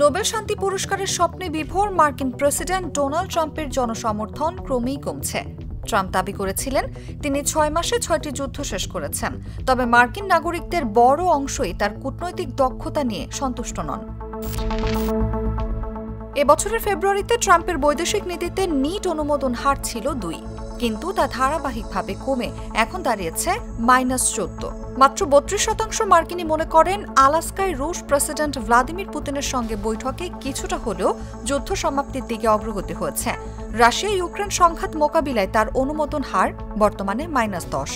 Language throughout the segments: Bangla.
নোবেল শান্তি পুরস্কারের স্বপ্নে বিভোর মার্কিন প্রেসিডেন্ট ডোনাল্ড ট্রাম্পের জনসমর্থন ক্রমেই কমছে। ট্রাম্প দাবি করেছিলেন তিনি ৬ মাসে ৬টি যুদ্ধ শেষ করেছেন, তবে মার্কিন নাগরিকদের বড় অংশই তার কূটনৈতিক দক্ষতা নিয়ে সন্তুষ্ট নন। এবছরের ফেব্রুয়ারিতে ট্রাম্পের বৈদেশিক নীতিতে নিট অনুমোদন হার ছিল ২, কিন্তু তা ধারাবাহিকভাবে কমে এখন দাঁড়িয়েছে -১৪। মাত্র ৩২% মার্কিনী মনে করেন আলাস্কায় রুশ প্রেসিডেন্ট ভ্লাদিমির পুতিনের সঙ্গে বৈঠকে কিছুটা হলেও যুদ্ধ সমাপ্তির দিকে অগ্রগতি হয়েছে। রাশিয়া ইউক্রেন সংঘাত মোকাবিলায় তার অনুমোদন হার বর্তমানে -১০।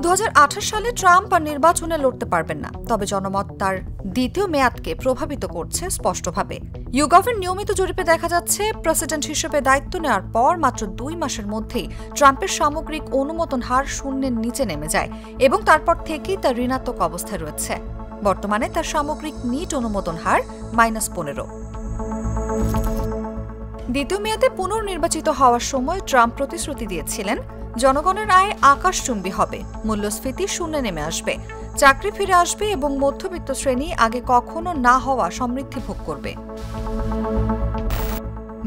২০২৮ সালে ট্রাম্প আর নির্বাচনে লড়তে পারবেন না, তবে জনমত তার দ্বিতীয় মেয়াদকে প্রভাবিত করছে স্পষ্টভাবে। ইউগভের নিয়মিত জরিপে দেখা যাচ্ছে প্রেসিডেন্ট হিসেবে দায়িত্ব নেওয়ার পর মাত্র ২ মাসের মধ্যেই ট্রাম্পের সামগ্রিক অনুমোদন হার শূন্যের নিচে নেমে যায় এবং তারপর থেকেই তার ঋণাত্মক অবস্থায় রয়েছে। বর্তমানে তার সামগ্রিক নিট অনুমোদন হার -১৫। দ্বিতীয় মেয়াদে পুনর্নির্বাচিত হওয়ার সময় ট্রাম্প প্রতিশ্রুতি দিয়েছিলেন জনগণের আয় আকাশচুম্বী হবে, মূল্যস্ফীতি শূন্যে নেমে আসবে, চাকরি ফিরে আসবে এবং মধ্যবিত্ত শ্রেণী আগে কখনো না হওয়া সমৃদ্ধি ভোগ করবে।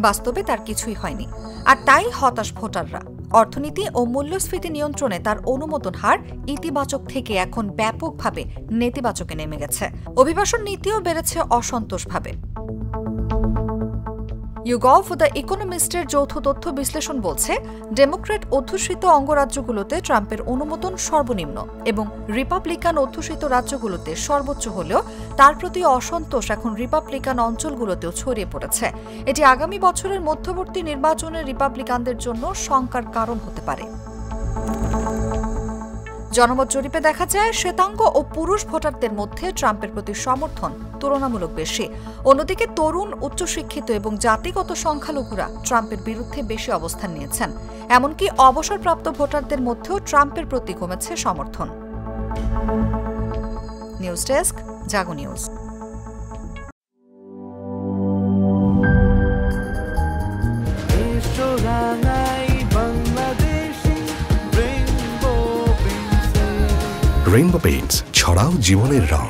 বাস্তবে তার কিছুই হয়নি, আর তাই হতাশ ভোটাররা। অর্থনীতি ও মূল্যস্ফীতি নিয়ন্ত্রণে তার অনুমোদন হার ইতিবাচক থেকে এখন ব্যাপকভাবে নেতিবাচকে নেমে গেছে। অভিবাসন নীতিও বেড়েছে অসন্তোষভাবে। ইউগভ ও দ্য ইকোনমিস্টের যৌথ তথ্য বিশ্লেষণ বলছে ডেমোক্র্যাট অধ্যুষিত অঙ্গরাজ্যগুলোতে ট্রাম্পের অনুমোদন সর্বনিম্ন এবং রিপাবলিকান অধ্যুষিত রাজ্যগুলোতে সর্বোচ্চ হলেও তার প্রতি অসন্তোষ এখন রিপাবলিকান অঞ্চলগুলোতেও ছড়িয়ে পড়েছে। এটি আগামী বছরের মধ্যবর্তী নির্বাচনে রিপাবলিকানদের জন্য শঙ্কার কারণ হতে পারে। জনমত জরিপে দেখা যায় শ্বেতাঙ্গ ও পুরুষ ভোটারদের মধ্যে ট্রাম্পের প্রতি সমর্থন তুলনামূলক বেশি। অন্যদিকে তরুণ, উচ্চশিক্ষিত এবং জাতিগত সংখ্যালঘুরা ট্রাম্পের বিরুদ্ধে বেশি অবস্থান নিয়েছেন। এমনকি অবসরপ্রাপ্ত ভোটারদের মধ্যেও ট্রাম্পের প্রতি কমেছে সমর্থন। নিউজ ডেস্ক, জাগো নিউজ। রেইনবো পেইন্টস, ছড়াও জীবনের রং।